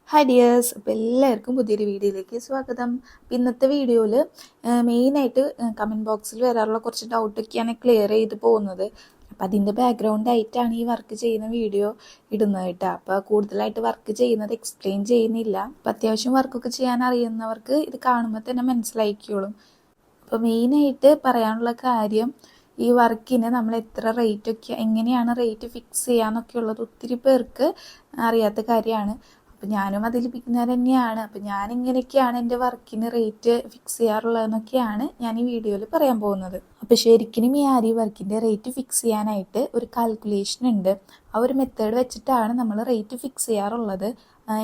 Hi dears, അപ്പോൾ എല്ലാവർക്കും പുതിയൊരു വീഡിയോയിലേക്ക് സ്വാഗതം. അപ്പോൾ ഇന്നത്തെ വീഡിയോയിൽ മെയിനായിട്ട് കമൻറ്റ് ബോക്സിൽ വരാറുള്ള കുറച്ച് ഡൗട്ടൊക്കെയാണ് ക്ലിയർ ചെയ്ത് പോകുന്നത്. അപ്പോൾ അതിൻ്റെ ബാക്ക്ഗ്രൗണ്ട് ആയിട്ടാണ് ഈ വർക്ക് ചെയ്യുന്ന വീഡിയോ ഇടുന്നത് കേട്ടോ. അപ്പോൾ കൂടുതലായിട്ട് വർക്ക് ചെയ്യുന്നത് എക്സ്പ്ലെയിൻ ചെയ്യുന്നില്ല. അപ്പോൾ അത്യാവശ്യം വർക്കൊക്കെ ചെയ്യാൻ അറിയുന്നവർക്ക് ഇത് കാണുമ്പോൾ തന്നെ മനസ്സിലാക്കിക്കോളും. അപ്പോൾ മെയിനായിട്ട് പറയാനുള്ള കാര്യം, ഈ വർക്കിന് നമ്മൾ എത്ര റേറ്റൊക്കെ എങ്ങനെയാണ് റേറ്റ് ഫിക്സ് ചെയ്യാന്നൊക്കെ ഉള്ളത് ഒത്തിരി പേർക്ക് അറിയാത്ത കാര്യമാണ്. അപ്പം ഞാനും അതിൽ പിന്നീട് തന്നെയാണ്. അപ്പം ഞാൻ ഇങ്ങനെയൊക്കെയാണ് എൻ്റെ വർക്കിന് റേറ്റ് ഫിക്സ് ചെയ്യാറുള്ളതെന്നൊക്കെയാണ് ഞാൻ ഈ വീഡിയോയിൽ പറയാൻ പോകുന്നത്. അപ്പം ശരിക്കും ഈ ആരി വർക്കിൻ്റെ റേറ്റ് ഫിക്സ് ചെയ്യാനായിട്ട് ഒരു കാൽക്കുലേഷൻ ഉണ്ട്. ആ ഒരു മെത്തേഡ് വെച്ചിട്ടാണ് നമ്മൾ റേറ്റ് ഫിക്സ് ചെയ്യാറുള്ളത്.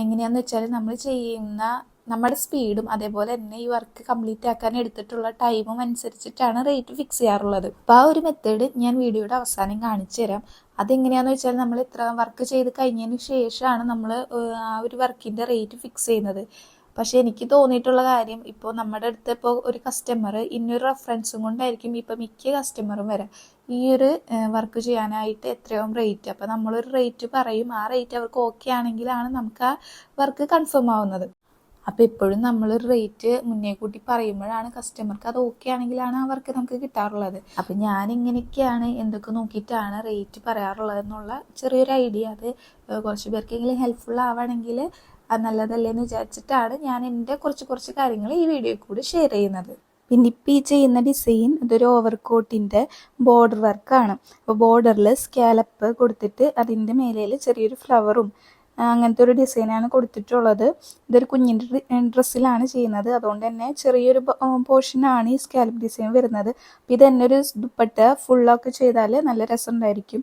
എങ്ങനെയാണെന്ന് വെച്ചാൽ നമ്മൾ ചെയ്യുന്ന നമ്മുടെ സ്പീഡും അതേപോലെ തന്നെ ഈ വർക്ക് കംപ്ലീറ്റ് ആക്കാൻ എടുത്തിട്ടുള്ള ടൈമും അനുസരിച്ചിട്ടാണ് റേറ്റ് ഫിക്സ് ചെയ്യാറുള്ളത്. അപ്പോൾ ആ ഒരു മെത്തേഡ് ഞാൻ വീഡിയോയുടെ അവസാനം കാണിച്ചു തരാം. അതെങ്ങനെയാണെന്ന് വെച്ചാൽ നമ്മൾ ഇത്ര വർക്ക് ചെയ്ത് കഴിഞ്ഞതിന് ശേഷമാണ് നമ്മൾ ആ ഒരു വർക്കിൻ്റെ റേറ്റ് ഫിക്സ് ചെയ്യുന്നത്. പക്ഷെ എനിക്ക് തോന്നിയിട്ടുള്ള കാര്യം, ഇപ്പോൾ നമ്മുടെ അടുത്ത് ഇപ്പോൾ ഒരു കസ്റ്റമർ ഇന്നൊരു റെഫറൻസും കൊണ്ടായിരിക്കും ഇപ്പോൾ മിക്ക കസ്റ്റമറും വരാം ഈ ഒരു വർക്ക് ചെയ്യാനായിട്ട് എത്രയും റേറ്റ്. അപ്പോൾ നമ്മളൊരു റേറ്റ് പറയും, ആ റേറ്റ് അവർക്ക് ഓക്കെ ആണെങ്കിലാണ് നമുക്ക് ആ വർക്ക് കൺഫേം ആവുന്നത്. അപ്പോൾ എപ്പോഴും നമ്മളൊരു റേറ്റ് മുന്നേ കൂട്ടി പറയുമ്പോഴാണ് കസ്റ്റമർക്ക് അത് ഓക്കെ ആണെങ്കിലാണ് ആ വർക്ക് നമുക്ക് കിട്ടാറുള്ളത്. അപ്പം ഞാൻ ഇങ്ങനെയൊക്കെയാണ് എന്തൊക്കെ നോക്കിയിട്ടാണ് റേറ്റ് പറയാറുള്ളത് എന്നുള്ള ചെറിയൊരു ഐഡിയ, അത് കുറച്ച് പേർക്കെങ്കിലും ഹെൽപ്ഫുൾ ആവുകയാണെങ്കിൽ അത് നല്ലതല്ലേ എന്ന് വിചാരിച്ചിട്ടാണ് ഞാൻ എൻ്റെ കുറച്ച് കാര്യങ്ങൾ ഈ വീഡിയോയിൽ കൂടി ഷെയർ ചെയ്യുന്നത്. പിന്നെ ഇപ്പം ഈ ചെയ്യുന്ന ഡിസൈൻ ഇതൊരു ഓവർകോട്ടിൻ്റെ ബോർഡർ വർക്കാണ്. അപ്പോൾ ബോർഡറിൽ സ്കാലപ്പ് കൊടുത്തിട്ട് അതിൻ്റെ മേലയിൽ ചെറിയൊരു ഫ്ലവറും അങ്ങനത്തെ ഒരു ഡിസൈനാണ് കൊടുത്തിട്ടുള്ളത്. ഇതൊരു കുഞ്ഞിൻ്റെ ഡ്രസ്സിലാണ് ചെയ്യുന്നത്, അതുകൊണ്ട് തന്നെ ചെറിയൊരു പോർഷനാണ് ഈ സ്കാലപ്പ് ഡിസൈൻ വരുന്നത്. അപ്പോൾ ഇത് തന്നെ ഒരു ദുപ്പട്ട ഫുള്ളൊക്കെ ചെയ്താൽ നല്ല രസമുണ്ടായിരിക്കും.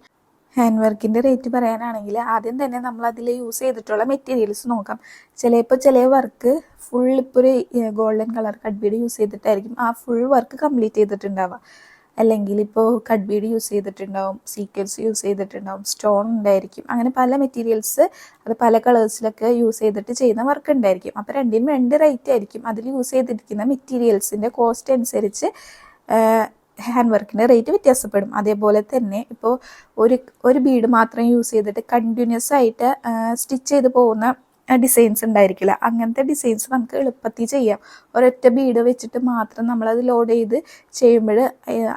ഹാൻഡ് വർക്കിൻ്റെ റേറ്റ് പറയാനാണെങ്കിൽ ആദ്യം തന്നെ നമ്മൾ അതിൽ യൂസ് ചെയ്തിട്ടുള്ള മെറ്റീരിയൽസ് നോക്കാം. ചില വർക്ക് ഫുൾ ഇപ്പോൾ ഒരു golden colour cut bead use ചെയ്തിട്ടായിരിക്കും ആ ഫുൾ വർക്ക് കംപ്ലീറ്റ് ചെയ്തിട്ടുണ്ടാവുക. അല്ലെങ്കിൽ ഇപ്പോൾ കട്ട് ബീഡ് യൂസ് ചെയ്തിട്ടുണ്ടാവും, സീക്വൻസ് യൂസ് ചെയ്തിട്ടുണ്ടാവും, സ്റ്റോൺ ഉണ്ടായിരിക്കും. അങ്ങനെ പല മെറ്റീരിയൽസ് അത് പല കളേഴ്സിലൊക്കെ യൂസ് ചെയ്തിട്ട് ചെയ്യുന്ന വർക്ക് ഉണ്ടായിരിക്കും. അപ്പോൾ രണ്ടിനും രണ്ട് റേറ്റ് ആയിരിക്കും. അതിൽ യൂസ് ചെയ്തിരിക്കുന്ന മെറ്റീരിയൽസിൻ്റെ കോസ്റ്റ് അനുസരിച്ച് ഹാൻഡ് വർക്കിൻ്റെ റേറ്റ് വ്യത്യാസപ്പെടും. അതേപോലെ തന്നെ ഇപ്പോൾ ഒരു ബീഡ് മാത്രം യൂസ് ചെയ്തിട്ട് കണ്ടിന്യൂസ് ആയിട്ട് സ്റ്റിച്ച് ചെയ്ത് പോകുന്ന ഡിസൈൻസ് ഉണ്ടായിരിക്കില്ല. അങ്ങനത്തെ ഡിസൈൻസ് നമുക്ക് എളുപ്പത്തിൽ ചെയ്യാം. ഒരൊറ്റ ബീഡ് വെച്ചിട്ട് മാത്രം നമ്മളത് ലോഡ് ചെയ്ത് ചെയ്യുമ്പോൾ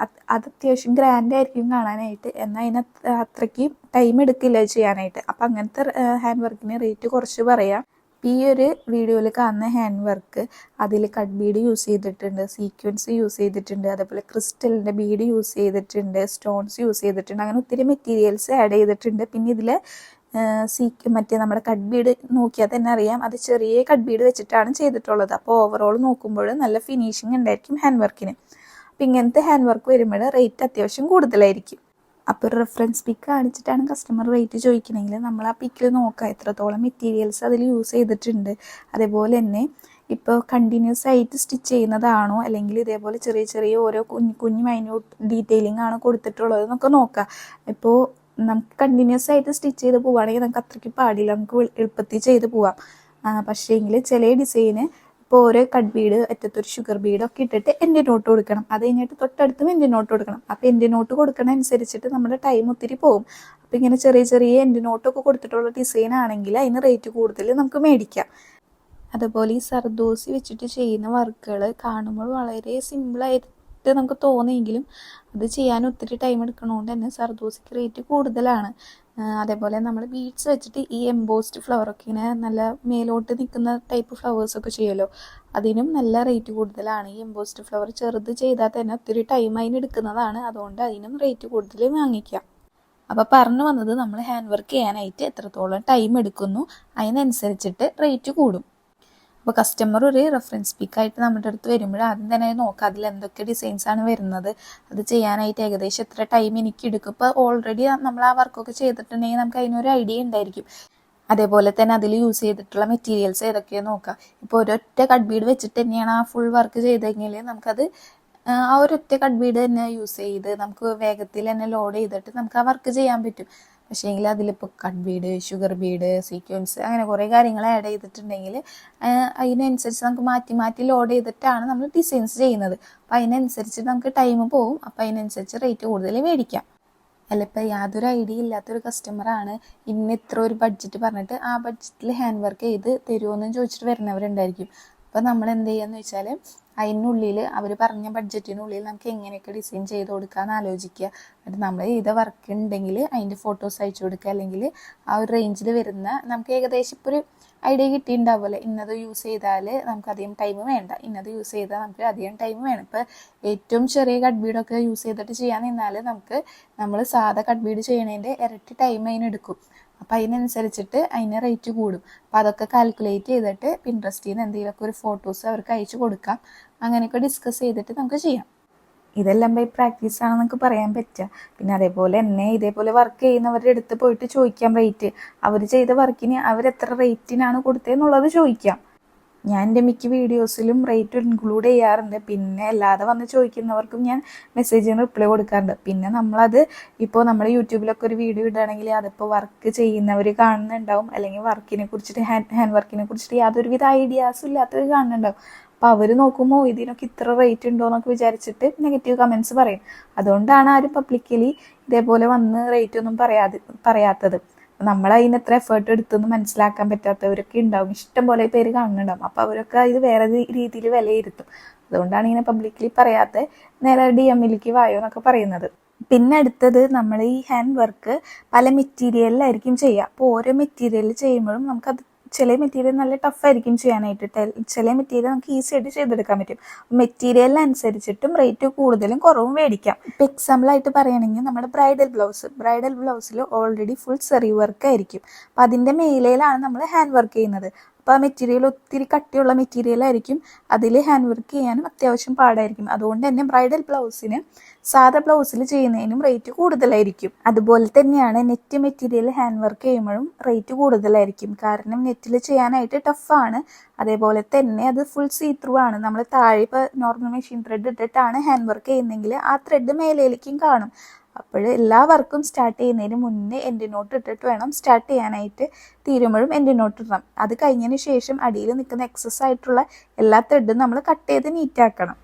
അത് അത്യാവശ്യം ഗ്രാൻഡ് ആയിരിക്കും കാണാനായിട്ട്, എന്നാൽ അതിന് അത്രയ്ക്ക് ടൈം എടുക്കില്ല ചെയ്യാനായിട്ട്. അപ്പം അങ്ങനത്തെ ഹാൻഡ് വർക്കിന് റേറ്റ് കുറച്ച് പറയാം. ഈ ഒരു വീഡിയോയിൽ കാണുന്ന ഹാൻഡ് വർക്ക് അതിൽ കട്ട് ബീഡ് യൂസ് ചെയ്തിട്ടുണ്ട്, സീക്വൻസ് യൂസ് ചെയ്തിട്ടുണ്ട്, അതേപോലെ ക്രിസ്റ്റലിൻ്റെ ബീഡ് യൂസ് ചെയ്തിട്ടുണ്ട്, സ്റ്റോൺസ് യൂസ് ചെയ്തിട്ടുണ്ട്. അങ്ങനെ ഒത്തിരി മെറ്റീരിയൽസ് ആഡ് ചെയ്തിട്ടുണ്ട്. പിന്നെ ഇതിൽ മറ്റേ നമ്മുടെ കട്ട് ബീഡ് നോക്കിയാൽ തന്നെ അറിയാം, അത് ചെറിയ കട്ട് ബീഡ് വെച്ചിട്ടാണ് ചെയ്തിട്ടുള്ളത്. അപ്പോൾ ഓവറോൾ നോക്കുമ്പോൾ നല്ല ഫിനിഷിങ് ഉണ്ടായിരിക്കും ഹാൻഡ് വർക്കിന്. അപ്പോൾ ഇങ്ങനത്തെ ഹാൻഡ് വർക്ക് വരുമ്പോൾ റേറ്റ് അത്യാവശ്യം കൂടുതലായിരിക്കും. അപ്പോൾ ഒരു റെഫറൻസ് പിക്ക് കാണിച്ചിട്ടാണ് കസ്റ്റമർ റേറ്റ് ചോദിക്കണമെങ്കിൽ നമ്മൾ ആ പിക്കിൽ നോക്കാം എത്രത്തോളം മെറ്റീരിയൽസ് അതിൽ യൂസ് ചെയ്തിട്ടുണ്ട്. അതേപോലെ തന്നെ ഇപ്പോൾ കണ്ടിന്യൂസ് ആയിട്ട് സ്റ്റിച്ച് ചെയ്യുന്നതാണോ അല്ലെങ്കിൽ ഇതേപോലെ ചെറിയ ഓരോ കുഞ്ഞു മൈന്യൂട്ട് ഡീറ്റെയിലിംഗ് ആണോ കൊടുത്തിട്ടുള്ളത് എന്നൊക്കെ നോക്കാം. ഇപ്പോൾ നമുക്ക് കണ്ടിന്യൂസ് ആയിട്ട് സ്റ്റിച്ച് ചെയ്ത് പോവുകയാണെങ്കിൽ നമുക്ക് അത്രയ്ക്ക് പാടില്ല, നമുക്ക് എളുപ്പത്തിൽ ചെയ്ത് പോവാം. പക്ഷേ എങ്കിൽ ചില ഡിസൈന് ഇപ്പോൾ ഓരോ കട്ട് ബീഡ് അറ്റത്തൊരു ഷുഗർ ബീഡൊക്കെ ഇട്ടിട്ട് എൻ്റെ നോട്ട് കൊടുക്കണം, അത് കഴിഞ്ഞിട്ട് തൊട്ടടുത്തും എൻ്റെ നോട്ട് കൊടുക്കണം. അപ്പോൾ എൻ്റെ നോട്ട് കൊടുക്കണ അനുസരിച്ചിട്ട് നമ്മുടെ ടൈം ഒത്തിരി പോകും. അപ്പോൾ ഇങ്ങനെ ചെറിയ എൻ്റെ നോട്ടൊക്കെ കൊടുത്തിട്ടുള്ള ഡിസൈൻ ആണെങ്കിൽ അതിന് റേറ്റ് കൂടുതൽ നമുക്ക് മേടിക്കാം. അതുപോലെ ഈ സർദോസി വെച്ചിട്ട് ചെയ്യുന്ന വർക്കുകൾ കാണുമ്പോൾ വളരെ സിമ്പിളായിട്ട് നമുക്ക് തോന്നിയെങ്കിലും അത് ചെയ്യാൻ ഒത്തിരി ടൈം എടുക്കണോണ്ട് തന്നെ സർദോസിക്ക് റേറ്റ് കൂടുതലാണ്. അതേപോലെ നമ്മൾ ബീഡ്സ് വെച്ചിട്ട് ഈ എംബോസ്ഡ് ഫ്ലവറൊക്കെ ഇങ്ങനെ നല്ല മേലോട്ട് നിൽക്കുന്ന ടൈപ്പ് ഫ്ലവേഴ്സൊക്കെ ചെയ്യുമല്ലോ, അതിനും നല്ല റേറ്റ് കൂടുതലാണ്. ഈ എംബോസ്ഡ് ഫ്ലവർ ചെറുത് ചെയ്താൽ തന്നെ ഒത്തിരി ടൈം അതിന് എടുക്കുന്നതാണ്, അതുകൊണ്ട് അതിനും റേറ്റ് കൂടുതൽ വാങ്ങിക്കാം. അപ്പോൾ പറഞ്ഞു വന്നത്, നമ്മൾ ഹാൻഡ് വർക്ക് ചെയ്യാനായിട്ട് എത്രത്തോളം ടൈം എടുക്കുന്നു അതിനനുസരിച്ചിട്ട് റേറ്റ് കൂടും. അപ്പോൾ കസ്റ്റമർ ഒരു റെഫറൻസ് പിക്കായിട്ട് നമ്മുടെ അടുത്ത് വരുമ്പോൾ ആദ്യം തന്നെ നോക്കാം അതിൽ എന്തൊക്കെ ഡിസൈൻസാണ് വരുന്നത്, അത് ചെയ്യാനായിട്ട് ഏകദേശം എത്ര ടൈം എനിക്ക് എടുക്കും. ഇപ്പോൾ ഓൾറെഡി നമ്മൾ ആ വർക്കൊക്കെ ചെയ്തിട്ടുണ്ടെങ്കിൽ നമുക്ക് അതിനൊരു ഐഡിയ ഉണ്ടായിരിക്കും. അതേപോലെ തന്നെ അതിൽ യൂസ് ചെയ്തിട്ടുള്ള മെറ്റീരിയൽസ് ഏതൊക്കെയാണ് നോക്കാം. ഇപ്പോൾ ഒരൊറ്റ കട്ട് ബീഡ് വെച്ചിട്ട് തന്നെയാണ് ആ ഫുൾ വർക്ക് ചെയ്തെങ്കിൽ നമുക്കത് ആ ഒരൊറ്റ കട്ട് ബീഡ് തന്നെ യൂസ് ചെയ്ത് നമുക്ക് വേഗത്തിൽ തന്നെ ലോഡ് ചെയ്തിട്ട് നമുക്ക് ആ വർക്ക് ചെയ്യാൻ പറ്റും. പക്ഷേ എങ്കിൽ അതിലിപ്പോൾ cut Bede, sugar Bede, sequence അങ്ങനെ കുറേ കാര്യങ്ങൾ ആഡ് ചെയ്തിട്ടുണ്ടെങ്കിൽ അതിനനുസരിച്ച് നമുക്ക് മാറ്റി ലോഡ് ചെയ്തിട്ടാണ് നമ്മൾ ഡിസൈൻസ് ചെയ്യുന്നത്. അപ്പോൾ അതിനനുസരിച്ച് നമുക്ക് ടൈം പോകും. അപ്പോൾ അതിനനുസരിച്ച് റേറ്റ് കൂടുതൽ മേടിക്കാം. അല്ല ഇപ്പോൾ യാതൊരു ഐഡിയ ഇല്ലാത്തൊരു കസ്റ്റമറാണ് ഇന്ന് ഇത്ര ഒരു ബഡ്ജറ്റ് പറഞ്ഞിട്ട് ആ ബഡ്ജറ്റിൽ ഹാൻഡ് വർക്ക് ചെയ്ത് തരുമോയെന്ന് ചോദിച്ചിട്ട് വരുന്നവരുണ്ടായിരിക്കും. അപ്പോൾ നമ്മൾ എന്ത് ചെയ്യുകയെന്ന് വെച്ചാൽ അതിനുള്ളിൽ അവർ പറഞ്ഞ ബഡ്ജറ്റിനുള്ളിൽ നമുക്ക് എങ്ങനെയൊക്കെ ഡിസൈൻ ചെയ്ത് കൊടുക്കാമെന്ന് ആലോചിക്കുക. എന്നിട്ട് നമ്മൾ ചെയ്ത വർക്ക് ഉണ്ടെങ്കിൽ അതിൻ്റെ ഫോട്ടോസ് അയച്ചു കൊടുക്കുക. അല്ലെങ്കിൽ ആ ഒരു റേഞ്ചിൽ വരുന്ന നമുക്ക് ഏകദേശം ഇപ്പോൾ ഒരു ഐഡിയ കിട്ടിയിട്ടുണ്ടാവുമല്ലോ, ഇന്നത് യൂസ് ചെയ്താൽ നമുക്ക് അധികം ടൈം വേണ്ട, ഇന്നത് യൂസ് ചെയ്താൽ നമുക്ക് അധികം ടൈം വേണം. ഇപ്പോൾ ഏറ്റവും ചെറിയ കട്ട് ബീഡൊക്കെ യൂസ് ചെയ്തിട്ട് ചെയ്യാൻ നിന്നാൽ നമ്മൾ സാധാ കട്ട് ബീഡ് ചെയ്യണതിൻ്റെ ഇരട്ടി ടൈം അതിനെടുക്കും. അപ്പോൾ അതിനനുസരിച്ചിട്ട് അതിന് റേറ്റ് കൂടും. അപ്പോൾ അതൊക്കെ കാൽക്കുലേറ്റ് ചെയ്തിട്ട് പിൻട്രസ്റ്റിൽ നിന്ന് എന്തെങ്കിലുമൊക്കെ ഒരു ഫോട്ടോസ് അവർക്ക് അയച്ചു കൊടുക്കാം. അങ്ങനെയൊക്കെ ഡിസ്കസ് ചെയ്തിട്ട് നമുക്ക് ചെയ്യാം. ഇതെല്ലാം ബൈ പ്രാക്ടീസ് ആണെന്ന് നമുക്ക് പറയാൻ പറ്റുക. പിന്നെ അതേപോലെ തന്നെ ഇതേപോലെ വർക്ക് ചെയ്യുന്നവരുടെ അടുത്ത് പോയിട്ട് ചോദിക്കാം റേറ്റ്. അവർ ചെയ്ത വർക്കിന് അവരെത്ര റേറ്റിനാണ് കൊടുത്തതെന്നുള്ളത് ചോദിക്കാം. ഞാൻ എൻ്റെ മിക്ക വീഡിയോസിലും റേറ്റ് ഇൻക്ലൂഡ് ചെയ്യാറുണ്ട്. പിന്നെ അല്ലാതെ വന്ന് ചോദിക്കുന്നവർക്കും ഞാൻ മെസ്സേജിന് റിപ്ലൈ കൊടുക്കാറുണ്ട്. പിന്നെ നമ്മളത് ഇപ്പോൾ നമ്മൾ യൂട്യൂബിലൊക്കെ ഒരു വീഡിയോ ഇടുകയാണെങ്കിൽ അതിപ്പോൾ വർക്ക് ചെയ്യുന്നവർ കാണുന്നുണ്ടാവും, അല്ലെങ്കിൽ വർക്കിനെ കുറിച്ചിട്ട് ഹാൻഡ് വർക്കിനെ കുറിച്ചിട്ട് യാതൊരുവിധ ഐഡിയാസും ഇല്ലാത്തവർ കാണുന്നുണ്ടാവും. അപ്പോൾ അവർ നോക്കുമ്പോൾ ഇതിനൊക്കെ ഇത്ര റേറ്റ് ഉണ്ടോ എന്നൊക്കെ വിചാരിച്ചിട്ട് നെഗറ്റീവ് കമൻറ്റ്സ് പറയും. അതുകൊണ്ടാണ് ആരും പബ്ലിക്കലി ഇതേപോലെ വന്ന് റേറ്റ് ഒന്നും പറയാത്തത്. നമ്മൾ അതിന് എത്ര എഫേർട്ട് എടുത്തെന്ന് മനസ്സിലാക്കാൻ പറ്റാത്തവരൊക്കെ ഉണ്ടാവും. ഇഷ്ടം പോലെ പേര് കാണുന്നുണ്ടാവും. അപ്പോൾ അവരൊക്കെ ഇത് വേറെ രീതിയിൽ വിലയിരുത്തും. അതുകൊണ്ടാണ് ഇങ്ങനെ പബ്ലിക്കലി പറയാത്ത നേരെ DM-ലേക്ക് വായോ എന്നൊക്കെ പറയുന്നത്. പിന്നെ അടുത്തത്, നമ്മൾ ഈ ഹാൻഡ് വർക്ക് പല മെറ്റീരിയലിലായിരിക്കും ചെയ്യുക. അപ്പോൾ ഓരോ മെറ്റീരിയൽ ചെയ്യുമ്പോഴും നമുക്കത് ചില മെറ്റീരിയൽ നല്ല ടഫായിരിക്കും ചെയ്യാനായിട്ട്, ചില മെറ്റീരിയൽ നമുക്ക് ഈസി ആയിട്ട് ചെയ്തെടുക്കാൻ പറ്റും. മെറ്റീരിയലിനനുസരിച്ചിട്ടും റേറ്റ് കൂടുതലും കുറവും മേടിക്കാം. ഇപ്പം എക്സാമ്പിളായിട്ട് പറയുകയാണെങ്കിൽ നമ്മുടെ ബ്രൈഡൽ ബ്ലൗസിൽ ഓൾറെഡി ഫുൾ സെറി വർക്ക് ആയിരിക്കും. അപ്പം അതിൻ്റെ മേലയിലാണ് നമ്മൾ ഹാൻഡ് വർക്ക് ചെയ്യുന്നത്. അപ്പോൾ ആ മെറ്റീരിയൽ ഒത്തിരി കട്ടിയുള്ള മെറ്റീരിയലായിരിക്കും. അതിൽ ഹാൻഡ് വർക്ക് ചെയ്യാനും അത്യാവശ്യം പാടായിരിക്കും. അതുകൊണ്ട് തന്നെ ബ്രൈഡൽ ബ്ലൗസിന് സാധാ ബ്ലൗസിൽ ചെയ്യുന്നതിനും റേറ്റ് കൂടുതലായിരിക്കും. അതുപോലെ തന്നെയാണ് നെറ്റ് മെറ്റീരിയൽ ഹാൻഡ് വർക്ക് ചെയ്യുമ്പോഴും റേറ്റ് കൂടുതലായിരിക്കും. കാരണം നെറ്റിൽ ചെയ്യാനായിട്ട് ടഫാണ്. അതേപോലെ തന്നെ അത് ഫുൾ സീ ത്രൂ ആണ്. നമ്മൾ താഴെ ഇപ്പോൾ നോർമൽ മെഷീൻ ത്രെഡ് ഇട്ടിട്ടാണ് ഹാൻഡ് വർക്ക് ചെയ്യുന്നതെങ്കിൽ ആ ത്രെഡ് മേലേലേക്കും കാണും. അപ്പോൾ എല്ലാ വർക്കും സ്റ്റാർട്ട് ചെയ്യുന്നതിന് മുന്നേ എൻഡ് നോട്ട് ഇട്ടിട്ട് വേണം സ്റ്റാർട്ട് ചെയ്യാനായിട്ട്. തീരുമ്പോഴും എൻഡ് നോട്ട് ഇടണം. അത് കഴിഞ്ഞതിന് ശേഷം അടിയിൽ നിൽക്കുന്ന എക്സസ് ആയിട്ടുള്ള എല്ലാ ത്രെഡും നമ്മൾ കട്ട് ചെയ്ത് നീറ്റാക്കണം.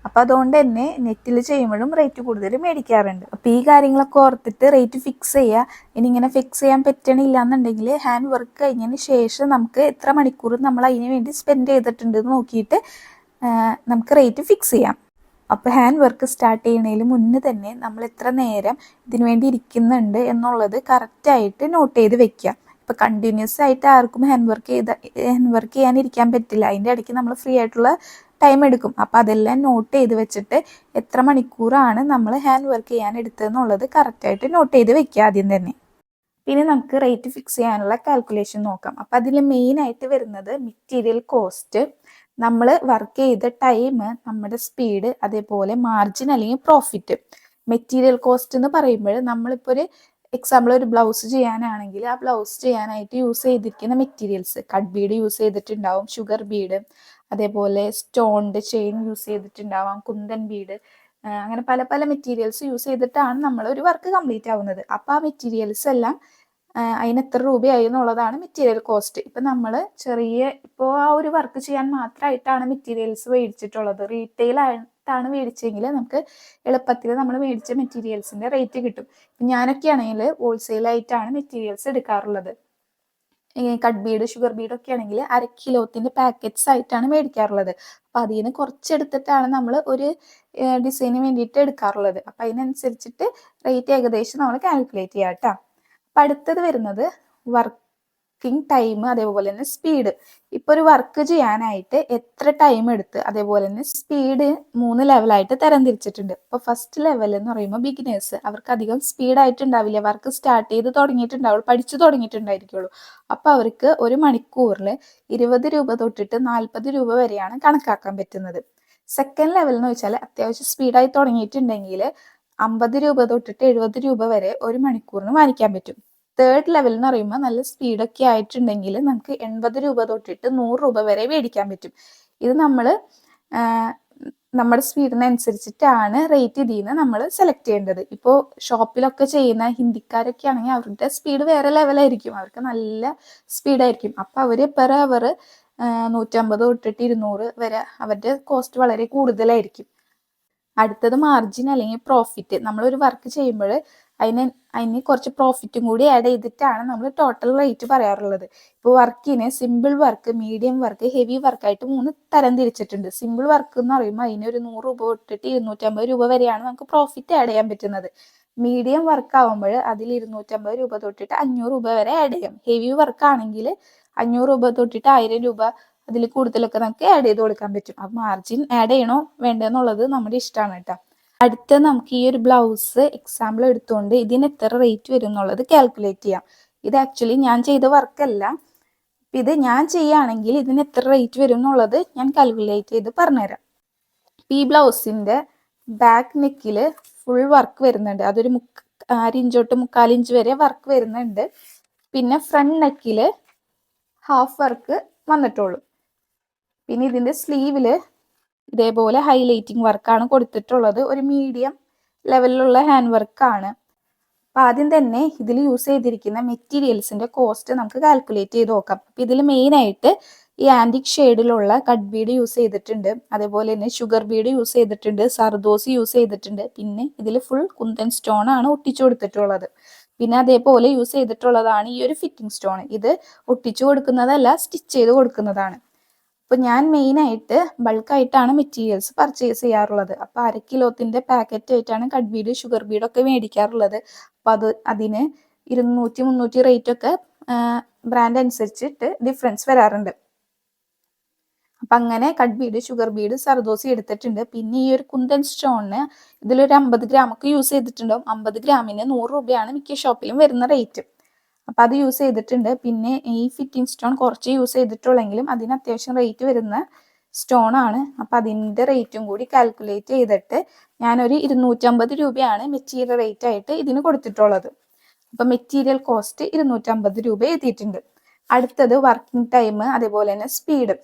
അപ്പോൾ അതുകൊണ്ട് തന്നെ നെറ്റിൽ ചെയ്യുമ്പോഴും റേറ്റ് കൂടുതൽ മേടിക്കാറുണ്ട്. അപ്പോൾ ഈ കാര്യങ്ങളൊക്കെ ഓർത്തിട്ട് റേറ്റ് ഫിക്സ് ചെയ്യുക. ഇനി ഇങ്ങനെ ഫിക്സ് ചെയ്യാൻ പറ്റണില്ല എന്നുണ്ടെങ്കിൽ ഹാൻഡ് വർക്ക് കഴിഞ്ഞതിന് ശേഷം നമുക്ക് എത്ര മണിക്കൂർ നമ്മൾ അതിന് വേണ്ടി സ്പെൻഡ് ചെയ്തിട്ടുണ്ട് എന്ന് നോക്കിയിട്ട് നമുക്ക് റേറ്റ് ഫിക്സ് ചെയ്യാം. അപ്പോൾ ഹാൻഡ് വർക്ക് സ്റ്റാർട്ട് ചെയ്യുന്നതിന് മുന്നേ തന്നെ നമ്മൾ എത്ര നേരം ഇതിനു വേണ്ടി ഇരിക്കുന്നുണ്ട് എന്നുള്ളത് കറക്റ്റായിട്ട് നോട്ട് ചെയ്ത് വെക്കുക. ഇപ്പോൾ കണ്ടിന്യൂസ് ആയിട്ട് ആർക്കും ഹാൻഡ് വർക്ക് ചെയ്യാനിരിക്കാൻ പറ്റില്ല. അതിൻ്റെ ഇടയ്ക്ക് നമ്മൾ ഫ്രീ ആയിട്ടുള്ള ടൈം എടുക്കും. അപ്പോൾ അതെല്ലാം നോട്ട് ചെയ്ത് വെച്ചിട്ട് എത്ര മണിക്കൂറാണ് നമ്മൾ ഹാൻഡ് വർക്ക് ചെയ്യാൻ എടുത്തതെന്നുള്ളത് കറക്റ്റായിട്ട് നോട്ട് ചെയ്ത് വെക്കുക ആദ്യം തന്നെ. പിന്നെ നമുക്ക് റേറ്റ് ഫിക്സ് ചെയ്യാനുള്ള കാൽക്കുലേഷൻ നോക്കാം. അപ്പോൾ അതിൽ മെയിനായിട്ട് വരുന്നത് മെറ്റീരിയൽ കോസ്റ്റ്, നമ്മൾ വർക്ക് ചെയ്ത ടൈം, നമ്മുടെ സ്പീഡ്, അതേപോലെ മാർജിൻ അല്ലെങ്കിൽ പ്രോഫിറ്റ്. മെറ്റീരിയൽ കോസ്റ്റ് എന്ന് പറയുമ്പോൾ നമ്മളിപ്പോൾ ഒരു എക്സാമ്പിൾ ഒരു ബ്ലൗസ് ചെയ്യാനാണെങ്കിൽ ആ ബ്ലൗസ് ചെയ്യാനായിട്ട് യൂസ് ചെയ്തിരിക്കുന്ന മെറ്റീരിയൽസ്, കട്ട് ബീഡ് യൂസ് ചെയ്തിട്ടുണ്ടാവും, ഷുഗർ ബീഡ്, അതേപോലെ സ്റ്റോണിൻ്റെ ചെയിൻ യൂസ് ചെയ്തിട്ടുണ്ടാവാം, കുന്തൻ ബീഡ്, അങ്ങനെ പല പല മെറ്റീരിയൽസ് യൂസ് ചെയ്തിട്ടാണ് നമ്മൾ ഒരു വർക്ക് കംപ്ലീറ്റ് ആവുന്നത്. അപ്പോൾ ആ മെറ്റീരിയൽസ് എല്ലാം അതിന് എത്ര രൂപയായി എന്നുള്ളതാണ് മെറ്റീരിയൽ കോസ്റ്റ്. ഇപ്പം നമ്മൾ ഇപ്പോൾ ആ ഒരു വർക്ക് ചെയ്യാൻ മാത്രമായിട്ടാണ് മെറ്റീരിയൽസ് മേടിച്ചിട്ടുള്ളത്, റീറ്റെയിൽ ആയിട്ടാണ് മേടിച്ചെങ്കിൽ നമുക്ക് എളുപ്പത്തിൽ നമ്മൾ മേടിച്ച മെറ്റീരിയൽസിൻ്റെ റേറ്റ് കിട്ടും. ഇപ്പം ഞാനൊക്കെ ആണെങ്കിൽ ഹോൾസെയിലായിട്ടാണ് മെറ്റീരിയൽസ് എടുക്കാറുള്ളത്. കട്ട് ബീഡ്, ഷുഗർ ബീഡൊക്കെ ആണെങ്കിൽ 1/2 കിലോത്തിൻ്റെ പാക്കറ്റ്സ് ആയിട്ടാണ് മേടിക്കാറുള്ളത്. അപ്പം അതിൽ നിന്ന് കുറച്ചെടുത്തിട്ടാണ് നമ്മൾ ഒരു ഡിസൈന് വേണ്ടിയിട്ട് എടുക്കാറുള്ളത്. അപ്പം അതിനനുസരിച്ചിട്ട് റേറ്റ് ഏകദേശം നമ്മൾ കാൽക്കുലേറ്റ് ചെയ്യാം കേട്ടോ. അപ്പം അടുത്തത് വരുന്നത് വർക്കിംഗ് ടൈം, അതേപോലെ തന്നെ സ്പീഡ്. ഇപ്പോൾ ഒരു വർക്ക് ചെയ്യാനായിട്ട് എത്ര ടൈം എടുത്ത്, അതേപോലെ തന്നെ സ്പീഡ് 3 ലെവലായിട്ട് തരംതിരിച്ചിട്ടുണ്ട്. ഇപ്പോൾ ഫസ്റ്റ് ലെവൽ എന്ന് പറയുമ്പോൾ ബിഗിനേഴ്സ്, അവർക്ക് അധികം സ്പീഡായിട്ടുണ്ടാവില്ല, വർക്ക് സ്റ്റാർട്ട് ചെയ്ത് തുടങ്ങിയിട്ടുണ്ടാവുള്ളൂ, പഠിച്ചു തുടങ്ങിയിട്ടുണ്ടായിരിക്കുള്ളൂ. അപ്പോൾ അവർക്ക് ഒരു മണിക്കൂറിൽ 20 രൂപ തൊട്ടിട്ട് 40 രൂപ വരെയാണ് കണക്കാക്കാൻ പറ്റുന്നത്. സെക്കൻഡ് ലെവൽ എന്ന് വെച്ചാൽ അത്യാവശ്യം സ്പീഡായി തുടങ്ങിയിട്ടുണ്ടെങ്കിൽ 50 രൂപ തൊട്ടിട്ട് 70 രൂപ വരെ ഒരു മണിക്കൂറിന് വാങ്ങിക്കാൻ പറ്റും. തേർഡ് ലെവൽ എന്ന് പറയുമ്പോൾ നല്ല സ്പീഡൊക്കെ ആയിട്ടുണ്ടെങ്കിൽ നമുക്ക് 80 രൂപ തൊട്ടിട്ട് 100 രൂപ വരെ മേടിക്കാൻ പറ്റും. ഇത് നമ്മൾ നമ്മുടെ സ്പീഡിനനുസരിച്ചിട്ടാണ് റേറ്റ് ഇതിൽ നിന്ന് നമ്മൾ സെലക്ട് ചെയ്യേണ്ടത്. ഇപ്പോൾ ഷോപ്പിലൊക്കെ ചെയ്യുന്ന ഹിന്ദിക്കാരൊക്കെ ആണെങ്കിൽ അവരുടെ സ്പീഡ് വേറെ ലെവലായിരിക്കും, അവർക്ക് നല്ല സ്പീഡായിരിക്കും. അപ്പോൾ അവർ പെർ അവർ 150 തൊട്ടിട്ട് 200 വരെ അവരുടെ കോസ്റ്റ് വളരെ കൂടുതലായിരിക്കും. അടുത്തത് മാർജിൻ അല്ലെങ്കിൽ പ്രോഫിറ്റ്. നമ്മളൊരു വർക്ക് ചെയ്യുമ്പോൾ അതിന് കുറച്ച് പ്രോഫിറ്റും കൂടി ആഡ് ചെയ്തിട്ടാണ് നമ്മൾ ടോട്ടൽ റേറ്റ് പറയാറുള്ളത്. ഇപ്പോൾ വർക്കിന് simple work, medium work, heavy വർക്കായിട്ട് 3 തരം തിരിച്ചിട്ടുണ്ട്. സിമ്പിൾ വർക്ക് എന്ന് പറയുമ്പോൾ അതിനൊരു 100 രൂപ തൊട്ടിട്ട് 250 രൂപ വരെയാണ് നമുക്ക് പ്രോഫിറ്റ് ആഡ് ചെയ്യാൻ പറ്റുന്നത്. മീഡിയം വർക്ക് ആവുമ്പോൾ അതിൽ 250 രൂപ തൊട്ടിട്ട് 500 രൂപ വരെ ആഡ് ചെയ്യാം. ഹെവി വർക്ക് ആണെങ്കിൽ 500 രൂപ തൊട്ടിട്ട് 1000 രൂപ അതിൽ കൂടുതലൊക്കെ നമുക്ക് ആഡ് ചെയ്ത് കൊടുക്കാൻ പറ്റും. അപ്പോൾ മാർജിൻ ആഡ് ചെയ്യണോ വേണ്ടെന്നുള്ളത് നമ്മുടെ ഇഷ്ടമാണ് കേട്ടോ. അടുത്ത നമുക്ക് ഈ ഒരു ബ്ലൗസ് എക്സാമ്പിൾ എടുത്തുകൊണ്ട് ഇതിന് എത്ര റേറ്റ് വരും എന്നുള്ളത് കാൽക്കുലേറ്റ് ചെയ്യാം. ഇത് ആക്ച്വലി ഞാൻ ചെയ്ത വർക്കല്ല. ഇത് ഞാൻ ചെയ്യുകയാണെങ്കിൽ ഇതിന് എത്ര റേറ്റ് വരും എന്നുള്ളത് ഞാൻ കാൽക്കുലേറ്റ് ചെയ്ത് പറഞ്ഞുതരാം. ഈ ബ്ലൗസിൻ്റെ ബാക്ക് നെക്കിൽ ഫുൾ വർക്ക് വരുന്നുണ്ട്. അതൊരു 1/2 ഇഞ്ച് തൊട്ട് 1/4 ഇഞ്ച് വരെ വർക്ക് വരുന്നുണ്ട്. പിന്നെ ഫ്രണ്ട് നെക്കിൽ ഹാഫ് വർക്ക് വന്നിട്ടുള്ളൂ. പിന്നെ ഇതിൻ്റെ സ്ലീവിൽ ഇതേപോലെ ഹൈലൈറ്റിംഗ് വർക്കാണ് കൊടുത്തിട്ടുള്ളത്. ഒരു മീഡിയം ലെവലിലുള്ള ഹാൻഡ് വർക്കാണ്. അപ്പം ആദ്യം തന്നെ ഇതിൽ യൂസ് ചെയ്തിരിക്കുന്ന മെറ്റീരിയൽസിൻ്റെ കോസ്റ്റ് നമുക്ക് കാൽക്കുലേറ്റ് ചെയ്ത് നോക്കാം. അപ്പം ഇതിൽ മെയിനായിട്ട് ഈ ആൻറ്റിക് ഷെയ്ഡിലുള്ള കട്ട് ബീഡ് യൂസ് ചെയ്തിട്ടുണ്ട്. അതേപോലെ തന്നെ ഷുഗർ ബീഡ് യൂസ് ചെയ്തിട്ടുണ്ട്, സർദോസി യൂസ് ചെയ്തിട്ടുണ്ട്. പിന്നെ ഇതിൽ ഫുൾ കുന്തൻ സ്റ്റോൺ ആണ് ഒട്ടിച്ചു കൊടുത്തിട്ടുള്ളത്. പിന്നെ അതേപോലെ യൂസ് ചെയ്തിട്ടുള്ളതാണ് ഈ ഒരു ഫിറ്റിംഗ് സ്റ്റോൺ. ഇത് ഒട്ടിച്ചു കൊടുക്കുന്നതല്ല, സ്റ്റിച്ച് ചെയ്ത് കൊടുക്കുന്നതാണ്. അപ്പോൾ ഞാൻ മെയിനായിട്ട് ബൾക്കായിട്ടാണ് മെറ്റീരിയൽസ് പർച്ചേസ് ചെയ്യാറുള്ളത്. അപ്പോൾ 1/2 കിലോത്തിൻ്റെ പാക്കറ്റ് ആയിട്ടാണ് കട്ട് ബീഡ്, ഷുഗർ ബീഡൊക്കെ മേടിക്കാറുള്ളത്. അപ്പോൾ അതിന് 200-300 റേറ്റൊക്കെ ബ്രാൻഡ് അനുസരിച്ചിട്ട് ഡിഫറൻസ് വരാറുണ്ട്. അപ്പം അങ്ങനെ cut Bede, sugar Bede, zardozi എടുത്തിട്ടുണ്ട്. പിന്നെ ഈ ഒരു കുന്തൻ സ്റ്റോണിന് ഇതിലൊരു 50 ഗ്രാമൊക്കെ യൂസ് ചെയ്തിട്ടുണ്ടാവും. 50 ഗ്രാമിന് 100 രൂപയാണ് മിക്ക ഷോപ്പിലും വരുന്ന റേറ്റ്. അപ്പം അത് യൂസ് ചെയ്തിട്ടുണ്ട്. പിന്നെ ഈ ഫിറ്റിംഗ് സ്റ്റോൺ കുറച്ച് യൂസ് ചെയ്തിട്ടുള്ളെങ്കിലും അതിന് അത്യാവശ്യം റേറ്റ് വരുന്ന സ്റ്റോൺ ആണ്. അപ്പം അതിൻ്റെ റേറ്റും കൂടി കാൽക്കുലേറ്റ് ചെയ്തിട്ട് ഞാനൊരു 250 രൂപയാണ് മെറ്റീരിയൽ റേറ്റ് ആയിട്ട് ഇതിന് കൊടുത്തിട്ടുള്ളത്. അപ്പം മെറ്റീരിയൽ കോസ്റ്റ് 250 രൂപ എത്തിയിട്ടുണ്ട്. അടുത്തത് വർക്കിംഗ് ടൈം, അതേപോലെ തന്നെ സ്പീഡ്.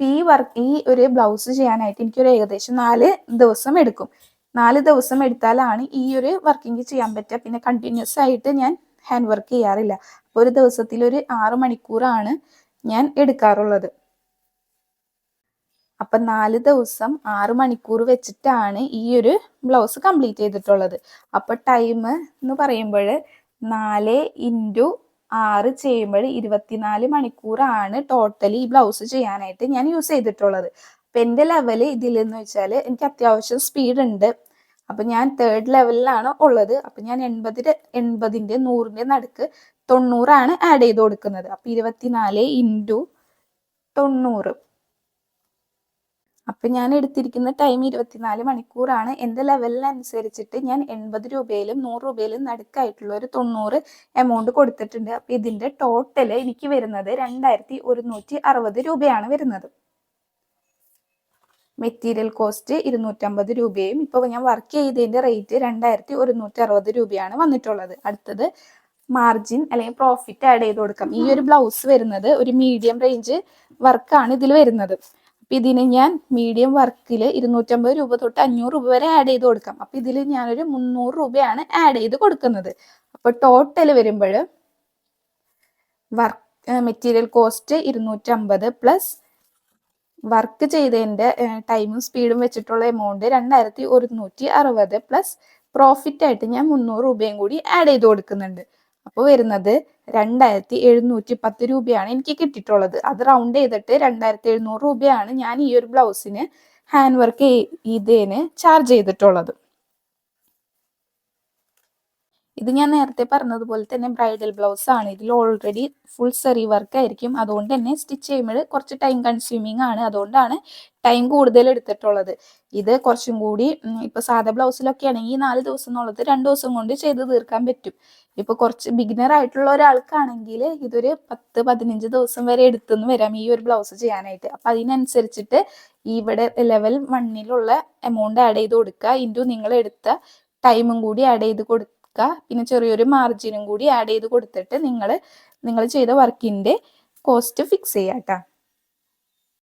ഈ ഒരു ബ്ലൗസ് ചെയ്യാനായിട്ട് എനിക്കൊരു ഏകദേശം 4 ദിവസം എടുക്കും. 4 ദിവസം എടുത്താലാണ് ഈ ഒരു വർക്കിംഗ് ചെയ്യാൻ പറ്റുക. പിന്നെ കണ്ടിന്യൂസ് ആയിട്ട് ഞാൻ ഹാൻഡ് വർക്ക് ചെയ്യാറില്ല. അപ്പോൾ ഒരു ദിവസത്തിൽ ഒരു 6 മണിക്കൂറാണ് ഞാൻ എടുക്കാറുള്ളത്. അപ്പം 4 ദിവസം 6 മണിക്കൂർ വെച്ചിട്ടാണ് ഈ ഒരു ബ്ലൗസ് കംപ്ലീറ്റ് ചെയ്തിട്ടുള്ളത്. അപ്പോൾ ടൈം എന്ന് പറയുമ്പോൾ 4 × 6 ചെയ്യുമ്പോൾ 24 മണിക്കൂറാണ് ടോട്ടലി ഈ ബ്ലൗസ് ചെയ്യാനായിട്ട് ഞാൻ യൂസ് ചെയ്തിട്ടുള്ളത്. അപ്പം എൻ്റെ ലെവൽ ഇതിലെന്ന് വെച്ചാൽ എനിക്ക് അത്യാവശ്യം സ്പീഡ് ഉണ്ട്. അപ്പം ഞാൻ 3rd ലെവലിലാണ് ഉള്ളത്. അപ്പം ഞാൻ 80-ൻ്റെ 100-ൻ്റെ നടുക്ക് 90 ആഡ് ചെയ്ത് കൊടുക്കുന്നത്. അപ്പം 24 × 90. അപ്പം ഞാൻ എടുത്തിരിക്കുന്ന ടൈം 24 മണിക്കൂറാണ്. എൻ്റെ ലെവലിനനുസരിച്ചിട്ട് ഞാൻ 80 രൂപയിലും 100 രൂപയിലും നടുക്കായിട്ടുള്ള ഒരു 90 എമൗണ്ട് കൊടുത്തിട്ടുണ്ട്. അപ്പം ഇതിൻ്റെ ടോട്ടൽ എനിക്ക് വരുന്നത് 2160 രൂപയാണ് വരുന്നത്. മെറ്റീരിയൽ കോസ്റ്റ് 250 രൂപയും ഇപ്പോൾ ഞാൻ വർക്ക് ചെയ്തതിൻ്റെ റേറ്റ് 2160 രൂപയാണ് വന്നിട്ടുള്ളത്. അടുത്തത് മാർജിൻ അല്ലെങ്കിൽ പ്രോഫിറ്റ് ആഡ് ചെയ്ത് കൊടുക്കാം. ഈ ഒരു ബ്ലൗസ് വരുന്നത് ഒരു മീഡിയം റേഞ്ച് വർക്കാണ് ഇതിൽ വരുന്നത്. അപ്പം ഇതിന് ഞാൻ മീഡിയം വർക്കിൽ 250 രൂപ തൊട്ട് 500 രൂപ വരെ ആഡ് ചെയ്ത് കൊടുക്കാം. അപ്പം ഇതിൽ ഞാനൊരു 300 രൂപയാണ് ആഡ് ചെയ്ത് കൊടുക്കുന്നത്. അപ്പോൾ ടോട്ടൽ വരുമ്പോൾ മെറ്റീരിയൽ കോസ്റ്റ് 250 പ്ലസ് വർക്ക് ചെയ്തതിൻ്റെ ടൈമും സ്പീഡും വെച്ചിട്ടുള്ള എമൗണ്ട് 2160 പ്ലസ് പ്രോഫിറ്റ് ആയിട്ട് ഞാൻ 300 രൂപയും കൂടി ആഡ് ചെയ്ത് കൊടുക്കുന്നുണ്ട്. അപ്പോൾ വരുന്നത് 2710 രൂപയാണ് എനിക്ക് കിട്ടിയിട്ടുള്ളത്. അത് റൗണ്ട് ചെയ്തിട്ട് 2700 രൂപയാണ് ഞാൻ ഈ ഒരു ബ്ലൗസിന് ഹാൻഡ് വർക്ക് ചെയ്തതിന് ചാർജ് ചെയ്തിട്ടുള്ളത്. ഇത് ഞാൻ നേരത്തെ പറഞ്ഞതുപോലെ തന്നെ ബ്രൈഡൽ ബ്ലൗസ് ആണ്. ഇതിൽ ഓൾറെഡി ഫുൾ സെറി വർക്ക് ആയിരിക്കും. അതുകൊണ്ട് തന്നെ സ്റ്റിച്ച് ചെയ്യുമ്പോൾ കുറച്ച് ടൈം കൺസ്യൂമിങ് ആണ്. അതുകൊണ്ടാണ് ടൈം കൂടുതൽ എടുത്തിട്ടുള്ളത്. ഇത് കുറച്ചും കൂടി ഇപ്പോൾ സാധാ ബ്ലൗസിലൊക്കെ ആണെങ്കിൽ 4 ദിവസം എന്നുള്ളത് 2 ദിവസം കൊണ്ട് ചെയ്ത് തീർക്കാൻ പറ്റും. ഇപ്പോൾ കുറച്ച് ബിഗിനർ ആയിട്ടുള്ള ഒരാൾക്കാണെങ്കിൽ ഇതൊരു 10-15 ദിവസം വരെ എടുത്തെന്ന് വരാം ഈ ഒരു ബ്ലൗസ് ചെയ്യാനായിട്ട്. അപ്പം അതിനനുസരിച്ചിട്ട് ഇവിടെ ലെവൽ 1-ലുള്ള എമൗണ്ട് ആഡ് ചെയ്ത് കൊടുക്കുക, ഇൻറ്റു നിങ്ങൾ എടുത്ത ടൈമും കൂടി ആഡ് ചെയ്ത് കൊടുക്കുക. പിന്നെ ചെറിയൊരു മാർജിനും കൂടി ആഡ് ചെയ്ത് കൊടുത്തിട്ട് നിങ്ങൾ ചെയ്ത വർക്കിൻ്റെ കോസ്റ്റ് ഫിക്സ് ചെയ്യാം കേട്ടോ.